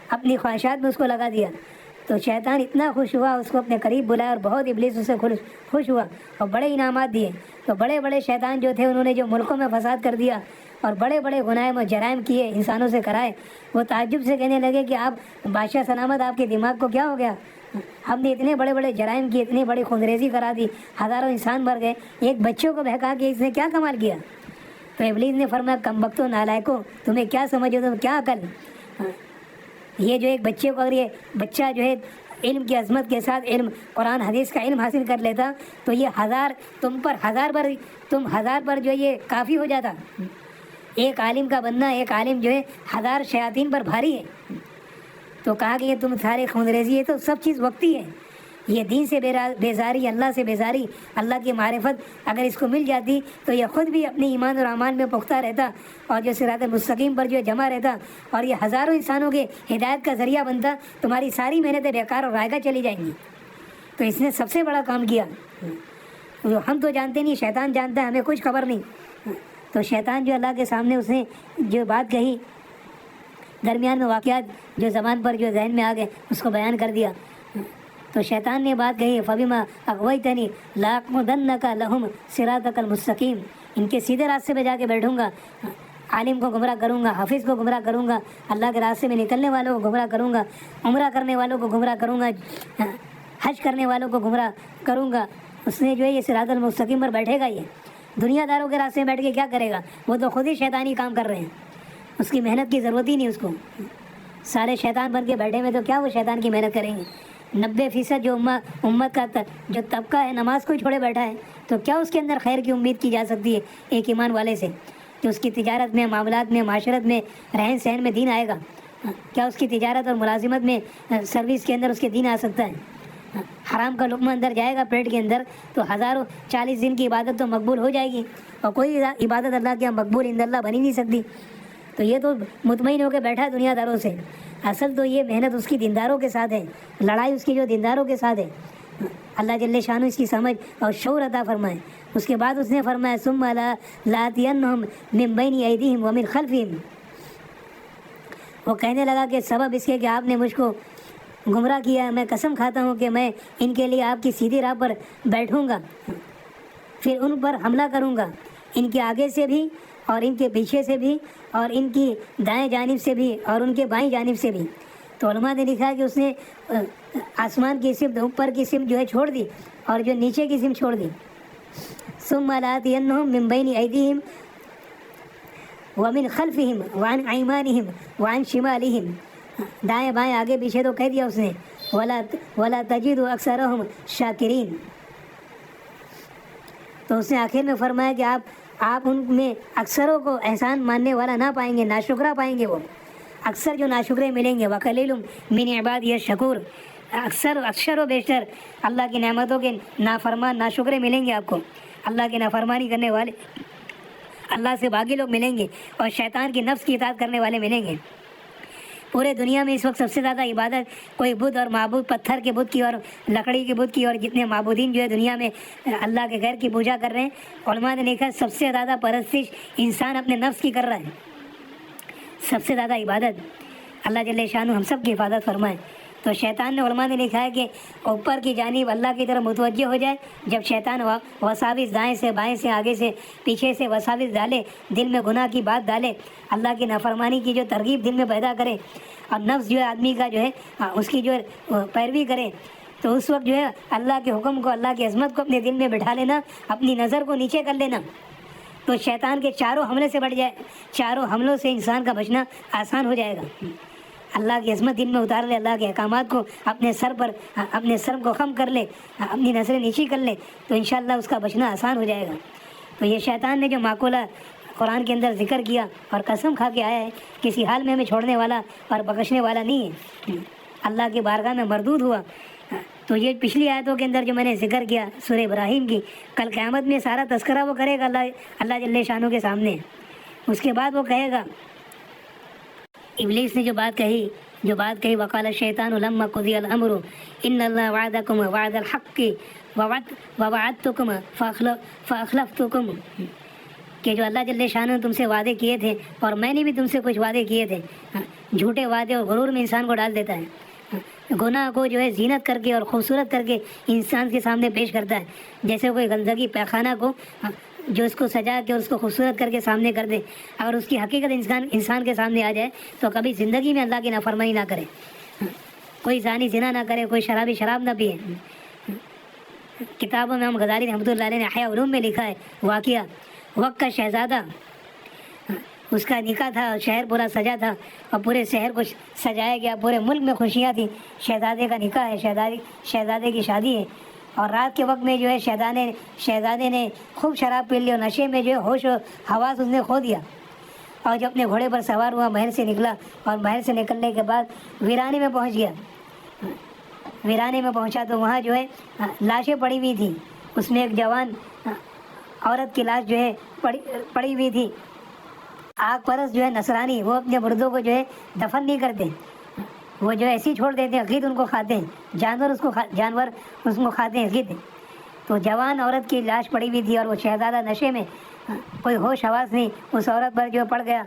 اپنی خواہشات میں اس کو لگا دیا. تو شیطان اتنا خوش ہوا, اس کو اپنے قریب بلایا اور بہت ابلیس اس سے خوش ہوا اور بڑے انعامات دیے. تو بڑے بڑے شیطان جو تھے انہوں نے جو ملکوں میں فساد کر دیا اور بڑے بڑے گناہ و جرائم کیے, انسانوں سے کرائے, وہ تعجب سے کہنے لگے کہ آپ بادشاہ سلامت, آپ کے دماغ کو کیا ہو گیا, ہم نے اتنے بڑے بڑے جرائم کیے, اتنی بڑی خونریزی کرا دی, ہزاروں انسان مر گئے, ایک بچوں کو بہکا کے اس نے کیا کمال کیا. تو ابلیس نے فرمایا کمبختو نالائکو, تمہیں کیا سمجھو, تم کیا عقل. یہ جو ایک بچے کو, اگر یہ بچہ جو ہے علم کی عظمت کے ساتھ قرآن حدیث کا علم حاصل کر لیتا تو یہ تم ہزار پر جو یہ کافی ہو جاتا. ایک عالم کا بننا, ایک عالم جو ہے 1000 شیاطین پر بھاری ہے. تو کہا کہ یہ تم سارے خونریزی ہے تو سب چیز وقتی ہے. یہ دین سے بیزاری, اللہ سے بیزاری, اللہ کی معرفت اگر اس کو مل جاتی تو یہ خود بھی اپنے ایمان اور اعمال میں پختہ رہتا اور جو صراط المستقیم پر جو جمع رہتا اور یہ ہزاروں انسانوں کے ہدایت کا ذریعہ بنتا. تمہاری ساری محنتیں بیکار اور رائگاں چلی جائیں گی. تو اس نے سب سے بڑا کام کیا. جو ہم تو جانتے نہیں, شیطان جانتا ہے, ہمیں کچھ خبر نہیں. تو شیطان جو اللہ کے سامنے اس نے جو بات کہی, درمیان میں واقعات جو زبان پر جو ذہن میں آ گئے اس کو بیان کر دیا. تو شیطان نے بات کہی فبما اغویتنی لاقعدنک لہم صراطک المستقیم, ان کے سیدھے راستے پہ جا کے بیٹھوں گا, عالم کو گمراہ کروں گا, حافظ کو گمراہ کروں گا, اللہ کے راستے میں نکلنے والوں کو گمراہ کروں گا, عمرہ کرنے والوں کو گمراہ کروں گا, حج کرنے والوں کو گمراہ کروں گا. اس نے جو ہے یہ صراط المستقیم پر بیٹھے گا. یہ دنیا داروں کے راستے میں بیٹھ کے کیا کرے گا, وہ تو خود ہی شیطانی کام کر رہے ہیں, اس کی محنت کی ضرورت ہی نہیں اس کو. سارے شیطان بن کے بیٹھے ہوئے تو کیا وہ شیطان کی محنت کریں گے. 90% جو امت کا جو طبقہ ہے نماز کو چھوڑے بیٹھا ہے, تو کیا اس کے اندر خیر کی امید کی جا سکتی ہے ایک ایمان والے سے کہ اس کی تجارت میں, معاملات میں, معاشرت میں, رہن سہن میں دین آئے گا. کیا اس کی تجارت اور ملازمت میں, سروس کے اندر اس کے دین آ سکتا ہے. حرام کا لقمہ اندر جائے گا پیٹ کے اندر تو 40 دن کی عبادت تو مقبول ہو جائے گی, اور کوئی عبادت اللہ کے مقبول عند اللہ بن ہی نہیں سکتی. تو یہ تو مطمئن ہو کے بیٹھا ہے دنیا داروں سے. اصل تو یہ محنت اس کی دینداروں کے ساتھ ہے, لڑائی اس کی جو دینداروں کے ساتھ ہے. اللہ جل شانہ اس کی سمجھ اور شعور عطا فرمائے. اس کے بعد اس نے فرمایا ثم لآتینہم من بین ایدیہم ومن خلفہم. وہ کہنے لگا کہ سبب اس کے کہ آپ نے مجھ کو گمراہ کیا, میں قسم کھاتا ہوں کہ میں ان کے لیے آپ کی سیدھی راہ پر بیٹھوں گا, پھر ان پر حملہ کروں گا, ان کے آگے سے بھی اور ان کے پیچھے سے بھی اور ان کی دائیں جانب سے بھی اور ان کے بائیں جانب سے بھی. تو علماء نے لکھا کہ اس نے آسمان کی سمت, اوپر کی سمت جو ہے چھوڑ دی اور جو نیچے کی سمت چھوڑ دی. ثم لآتینہم من بین ایدیہم ومن خلفہم وعن ایمانہم وعن شمالہم. دائیں بائیں آگے پیچھے تو کہہ دیا اس نے, ولا تجد اکثرہم شاکرین. تو اس نے آخر میں فرمایا کہ آپ ان میں اکثروں کو احسان ماننے والا نہ پائیں گے, ناشکرہ پائیں گے. وہ اکثر جو ناشکرے ملیں گے. وقلیل من عبادی الشکور, اکثر و بیشتر اللہ کی نعمتوں کے نافرمان ناشکرے ملیں گے آپ کو. اللہ کی نافرمانی کرنے والے, اللہ سے باغی لوگ ملیں گے اور شیطان کی نفس کی اطاعت کرنے والے ملیں گے. پورے دنیا میں اس وقت سب سے زیادہ عبادت کوئی بدھ اور معبود پتھر کے بت کی اور لکڑی کے بت کی اور جتنے معبودین جو ہے دنیا میں اللہ کے غیر کی پوجا کر رہے ہیں، علماء نے لکھا سب سے زیادہ پرستش انسان اپنے نفس کی کر رہا ہے، سب سے زیادہ عبادت۔ اللہ جل شانہ ہم سب کی حفاظت فرمائے۔ تو شیطان نے، علماء نے لکھا ہے کہ اوپر کی جانب اللہ کی طرف متوجہ ہو جائے، جب شیطان وساوس دائیں سے بائیں سے آگے سے پیچھے سے وساوس ڈالے، دل میں گناہ کی بات ڈالے، اللہ کی نافرمانی کی جو ترغیب دل میں پیدا کرے اور نفس جو ہے آدمی کا جو ہے اس کی جو ہے پیروی کرے، تو اس وقت جو ہے اللہ کے حکم کو، اللہ کی عظمت کو اپنے دل میں بٹھا لینا، اپنی نظر کو نیچے کر لینا، تو شیطان کے چاروں حملے سے بڑھ جائے، چاروں حملوں سے انسان کا بچنا آسان ہو جائے گا۔ اللہ کی عظمت دل میں اتار لے، اللہ کے احکامات کو اپنے سر پر، اپنے سر کو خم کر لے، اپنی نظریں نیچی کر لے، تو انشاءاللہ اس کا بچنا آسان ہو جائے گا۔ تو یہ شیطان نے جو معقولہ قرآن کے اندر ذکر کیا اور قسم کھا کے آیا ہے، کسی حال میں ہمیں چھوڑنے والا اور بخشنے والا نہیں ہے، اللہ کی بارگاہ میں مردود ہوا۔ تو یہ پچھلی آیتوں کے اندر جو میں نے ذکر کیا سورہ ابراہیم کی، کل قیامت میں سارا تذکرہ وہ کرے گا اللہ جل شانہ کے سامنے۔ اس کے بعد وہ کہے گا، ابلیس نے جو بات کہی وقال الشیطان لما قضی الامر ان اللہ وعدکم وعد الحق ووعدتکم فاخلفتکم، کہ جو اللہ جل شانہ نے تم سے وعدے کیے تھے اور میں نے بھی تم سے کچھ وعدے کیے تھے، جھوٹے وعدے اور غرور میں انسان کو ڈال دیتا ہے، گناہ کو جو ہے زینت کر کے اور خوبصورت کر کے انسان کے سامنے پیش کرتا ہے، جیسے کوئی گندگی پیخانہ کو جو اس کو سجا کے اور اس کو خوبصورت کر کے سامنے کر دے، اگر اس کی حقیقت انسان کے سامنے آ جائے تو کبھی زندگی میں اللہ کی نافرمانی نہ کرے، کوئی زانی زنا نہ کرے، کوئی شرابی شراب نہ پیے۔ کتابوں میں ہم غزالی رحمۃ اللہ علیہ نے احیاء علوم میں لکھا ہے واقعہ، وقت کا شہزادہ، اس کا نکاح تھا، شہر پورا سجا تھا اور پورے شہر کو سجایا گیا، پورے ملک میں خوشیاں تھیں، شہزادے کا نکاح ہے، شہزادے کی شادی ہے، اور رات کے وقت میں جو ہے شہزادے نے خوب شراب پی لی اور نشے میں جو ہے ہوش و حواس اس نے کھو دیا، اور جب اپنے گھوڑے پر سوار ہوا محل سے نکلا، اور محل سے نکلنے کے بعد ویرانے میں پہنچ گیا۔ ویرانے میں پہنچا تو وہاں جو ہے لاشیں پڑی ہوئی تھیں، اس میں ایک جوان عورت کی لاش جو ہے پڑی ہوئی تھی۔ آگ پرست جو ہے نصرانی، وہ اپنے مردوں کو جو ہے دفن نہیں کرتے، وہ جو ایسے ہی چھوڑ دیتے ہیں، غید ان کو کھاتے ہیں، جانور اس کو کھاتے ہیں، غید۔ تو جوان عورت کی لاش پڑی ہوئی تھی اور وہ شہزادہ نشے میں، کوئی ہوش حواس نہیں، اس عورت پر جو پڑ گیا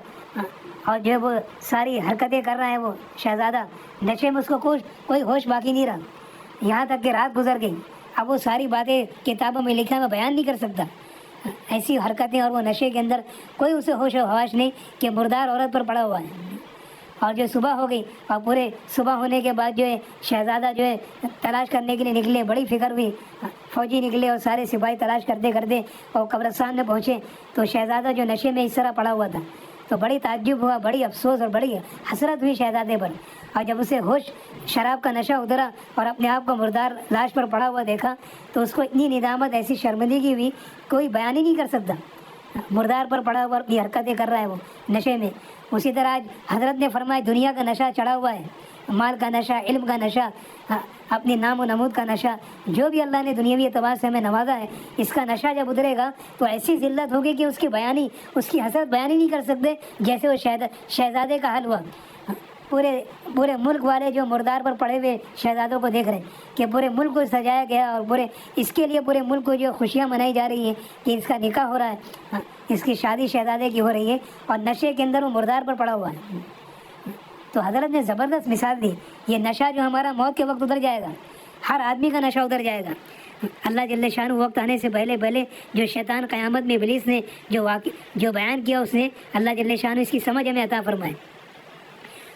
اور جو ہے وہ ساری حرکتیں کر رہا ہے وہ شہزادہ نشے میں، اس کو کوئی ہوش باقی نہیں رہا، یہاں تک کہ رات گزر گئی۔ اب وہ ساری باتیں کتابوں میں لکھا میں بیان نہیں کر سکتا، ایسی حرکتیں، اور وہ نشے کے اندر کوئی اسے ہوش و حواس نہیں کہ مردار عورت پر پڑا ہوا ہے۔ اور جو صبح ہو گئی اور پورے صبح ہونے کے بعد جو ہے شہزادہ جو ہے تلاش کرنے کے لیے نکلے، بڑی فکر ہوئی، فوجی نکلے اور سارے سپاہی تلاش کرتے کرتے اور قبرستان میں پہنچے تو شہزادہ جو نشے میں اس طرح پڑا ہوا تھا، تو بڑی تعجب ہوا، بڑی افسوس اور بڑی حسرت ہوئی شہزادے پر، اور جب اسے ہوش شراب کا نشہ اترا اور اپنے آپ کو مردار لاش پر پڑا ہوا دیکھا تو اس کو اتنی ندامت، ایسی شرمندگی ہوئی، کوئی بیان ہی نہیں کر سکتا، مردار پر پڑا ہوا اپنی حرکتیں کر رہا ہے وہ نشے میں۔ اسی طرح آج حضرت نے فرمایا دنیا کا نشہ چڑھا ہوا ہے، مال کا نشہ، علم کا نشہ، اپنی نام و نمود کا نشہ، جو بھی اللہ نے دنیاوی اعتبار سے ہمیں نوازا ہے، اس کا نشہ جب اترے گا تو ایسی ذلت ہوگی کہ اس کی حسرت بیان ہی نہیں کر سکتے، جیسے وہ شہزادے کا حل ہوا۔ پورے ملک والے جو مردار پر پڑے ہوئے شہزادوں کو دیکھ رہے ہیں کہ پورے ملک کو سجایا گیا، اور اس کے لیے پورے ملک کو جو خوشیاں منائی جا رہی ہیں کہ اس کا نکاح ہو رہا ہے، اس کی شادی شہزادے کی ہو رہی ہے، اور نشے کے اندر وہ مردار پر پڑا ہوا ہے۔ تو حضرت نے زبردست مثال دی، یہ نشہ جو ہمارا موت کے وقت اتر جائے گا، ہر آدمی کا نشہ اتر جائے گا۔ اللہ جل شانہ وقت آنے سے پہلے جو شیطان قیامت میں ابلیس نے جو بیان کیا، اس نے اللہ جل شانہ اس کی سمجھ ہمیں عطا فرمائے۔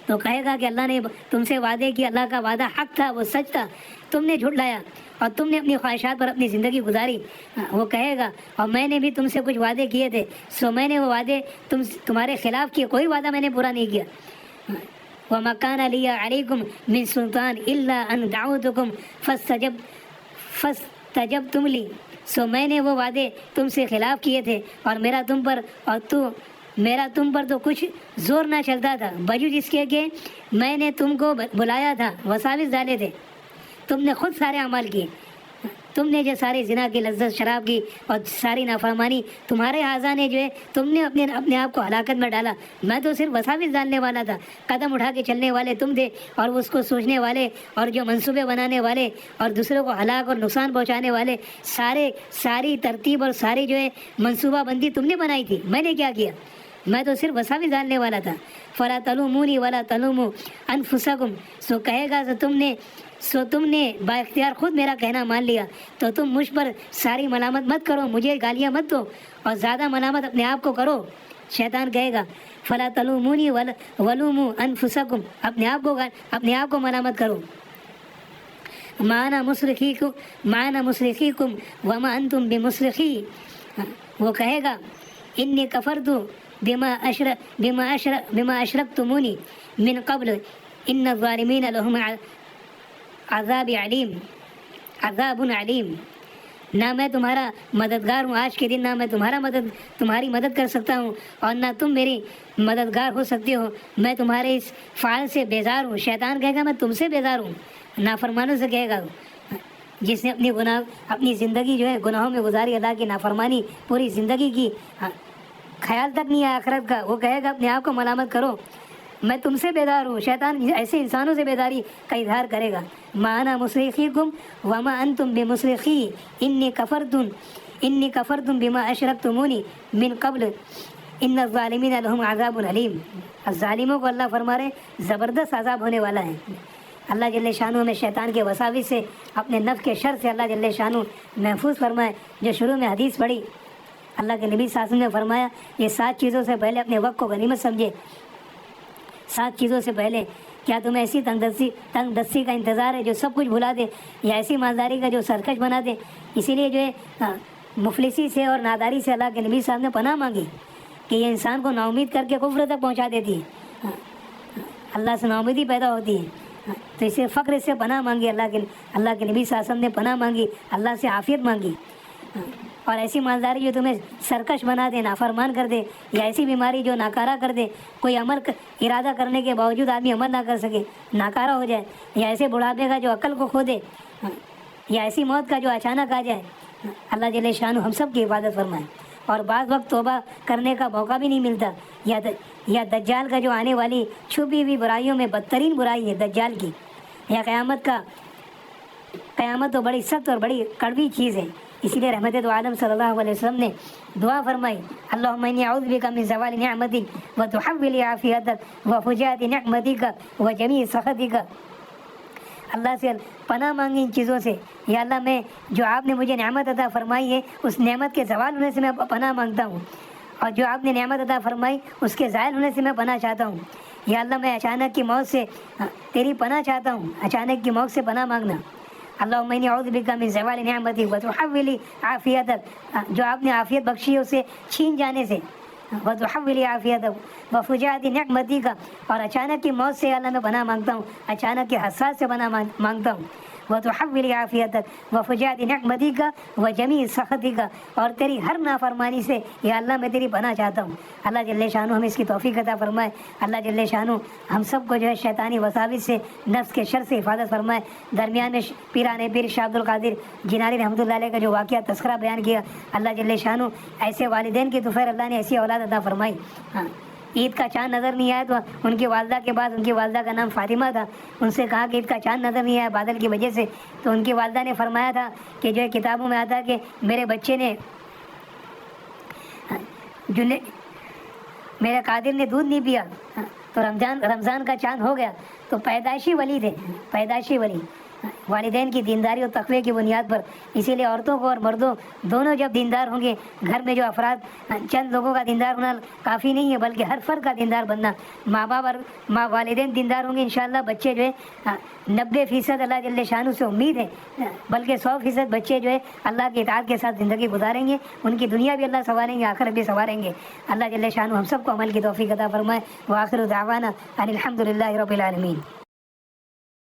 تو کہے گا کہ اللہ نے تم سے وعدے کیا، اللہ کا وعدہ حق تھا، وہ سچ تھا، تم نے جھٹلایا اور تم نے اپنی خواہشات پر اپنی زندگی گزاری۔ وہ کہے گا اور میں نے بھی تم سے کچھ وعدے کیے تھے، سو میں نے وہ وعدے تمہارے خلاف کیے، کوئی وعدہ میں نے پورا نہیں کیا۔ وَمَا كَانَ لِيَ عَلَيْكُمْ مِنْ سُلْطَانٍ إِلَّا أَنْ دَعَوْتُكُمْ فَاسْتَجَبْتُمْ لِي، سو میں نے وہ وعدے تم سے خلاف کیے تھے، اور میرا تم پر تو کچھ زور نہ چلتا تھا، باوجود اس کے کہ میں نے تم کو بلایا تھا، وساوس ڈالے تھے، تم نے خود سارے اعمال کیے، تم نے جو سارے زنا کی لذت، شراب کی اور ساری نافرمانی تمہارے اعضاء نے جو ہے تم نے اپنے آپ کو ہلاکت میں ڈالا. میں تو صرف وساوس ڈالنے والا تھا. قدم اٹھا کے چلنے والے تم تھے اور اس کو سوچنے والے اور جو منصوبے بنانے والے اور دوسروں کو ہلاک اور نقصان پہنچانے والے ساری ترتیب اور ساری جو ہے منصوبہ بندی تم نے بنائی تھی. میں نے کیا کیا؟ میں تو صرف وساوس ڈالنے والا تھا. فلا تلومونی ولا تلوموا انفسکم، سو کہے گا تم نے با اختیار خود میرا کہنا مان لیا تو تم مجھ پر ساری ملامت مت کرو، مجھے گالیاں مت دو اور زیادہ ملامت اپنے آپ کو کرو. شیطان کہے گا فلا تلومونی ولوموا انفسکم، اپنے آپ کو ملامت کرو. مانا مصرخیکم وما انتم بمصرخی، وہ کہے گا انی کفرت بما اشرکتمونی من قبل ان الظالمین لهم عذاب علیم. نہ میں تمہارا مددگار ہوں آج کے دن، نہ میں تمہاری مدد کر سکتا ہوں اور نہ تم میری مددگار ہو سکتے ہو. میں تمہارے اس فعل سے بیزار ہوں. شیطان کہے گا میں تم سے بیزار ہوں. نافرمانوں سے کہے گا، جس نے اپنی زندگی جو ہے گناہوں میں گزاری، اللہ کی نافرمانی پوری زندگی کی، خیال تک نہیں ہے آخرت کا، وہ کہے گا اپنے آپ کو ملامت کرو میں تم سے بیدار ہوں. شیطان ایسے انسانوں سے بیداری کا اظہار کرے گا. مانا مصرخیکم وما انتم بمصرخی انی کفرتم بما اشرکتمونی من قبل ان الظالمین لهم عذاب علیم. ظالموں کو اللہ فرما رہے زبردست عذاب ہونے والا ہے. اللہ جل شانہ ہمیں شیطان کے وساوس سے، اپنے نفس کے شر سے اللہ جل شانہ محفوظ فرمائے. جو شروع میں حدیث پڑھی، اللہ کے نبی صلی اللہ علیہ وسلم نے فرمایا یہ 7 چیزوں سے پہلے اپنے وقت کو غنیمت سمجھے. 7 چیزوں سے پہلے کیا تمہیں ایسی تنگ دستی کا انتظار ہے جو سب کچھ بھلا دے، یا ایسی مالداری کا جو سرکش بنا دے؟ اسی لیے جو ہے مفلسی سے اور ناداری سے اللہ کے نبی صاحب نے پناہ مانگی کہ یہ انسان کو ناامید کر کے کفر تک پہنچا دیتی ہے، اللہ سے ناامیدی پیدا ہوتی ہے. تو اسے فقر سے پناہ مانگی، اللہ کے نبی صلی اللہ علیہ وسلم نے پناہ مانگی، اللہ سے عافیت مانگی. اور ایسی مالداری جو تمہیں سرکش بنا دے، نافرمان کر دے، یا ایسی بیماری جو ناکارہ کر دے، کوئی ارادہ کرنے کے باوجود آدمی عمل نہ کر سکے، ناکارہ ہو جائے، یا ایسے بڑھاپے کا جو عقل کو کھو دے، یا ایسی موت کا جو اچانک آ جائے. اللہ جل شانہ ہم سب کی حفاظت فرمائے. اور بعض وقت توبہ کرنے کا موقع بھی نہیں ملتا، یا دجال کا جو آنے والی چھپی ہوئی برائیوں میں بدترین برائی ہے دجال کی، یا قیامت تو بڑی سخت اور بڑی کڑوی چیز ہے. اسی لیے رحمت دو عالم صلی اللہ علیہ وسلم نے دعا فرمائی اللہم انی اعوذ بک من زوال نعمتک وتحول عافیتک وفجاءت نقمتک وجمیع سخطک. اللہ سے پناہ مانگی ان چیزوں سے. یا اللہ میں جو آپ نے مجھے نعمت عطا فرمائی ہے اس نعمت کے زوال ہونے سے میں پناہ مانگتا ہوں، اور جو آپ نے نعمت عطا فرمائی اس کے زائل ہونے سے میں پناہ چاہتا ہوں. یا اللہ میں اچانک کی موت سے تیری پناہ چاہتا ہوں، اچانک کی موت سے پناہ مانگنا. اللہم انی اعوذ بک من زوال نعمتک وتحول عافیتک، جو آپ نے عافیت بخشی ہے اسے چھین جانے سے، وتحول عافیتک وفجاءت نقمتک، اور اچانک کی موت سے اللہ میں پناہ مانگتا ہوں، اچانک کے حادثات سے پناہ مانگتا ہوں. وتحول عافیتک وفجاءت نقمتک وجمیع سخطک، اور تیری ہر نافرمانی سے یا اللہ میں تیری پناہ چاہتا ہوں. اللہ جل شانہ ہمیں اس کی توفیق عطا فرمائے. اللہ جل شانہ ہم سب کو جو ہے شیطانی وساوس سے، نفس کے شر سے حفاظت فرمائے. درمیان میں پیر شاہ عبد القادر جنانی رحمۃ اللہ علیہ کا جو واقعہ تذکرہ بیان کیا، اللہ جل شانہ ایسے والدین کی توفیق اللہ نے ایسی اولاد عطا فرمائی. عید کا چاند نظر نہیں آیا تو ان کی والدہ کے بعد، ان کی والدہ کا نام فاطمہ تھا، ان سے کہا کہ عید کا چاند نظر نہیں آیا بادل کی وجہ سے. تو ان کی والدہ نے فرمایا تھا کہ جو ہے کتابوں میں آتا ہے کہ میرے بچے نے میرے قادر نے دودھ نہیں پیا تو رمضان کا چاند ہو گیا. تو پیدائشی ولی تھے، پیدائشی ولی والدین کی دینداری اور تقوی کی بنیاد پر. اسی لیے عورتوں کو اور مردوں دونوں جب دیندار ہوں گے، گھر میں جو افراد چند لوگوں کا دیندار ہونا کافی نہیں ہے بلکہ ہر فرد کا دیندار بننا. ماں باپ اور والدین دیندار ہوں گے انشاءاللہ بچے جو ہے 90% اللہ جل شانہ سے امید ہے، بلکہ 100% بچے جو ہے اللہ کی اطاعت کے ساتھ زندگی گزاریں گے، ان کی دنیا بھی اللہ سنواریں گے، آخرت بھی سنواریں گے. اللہ جل شانہ ہم سب کو عمل کی توفیق عطا فرمائے. وآخر دعوانا ان الحمد للہ رب العالمین.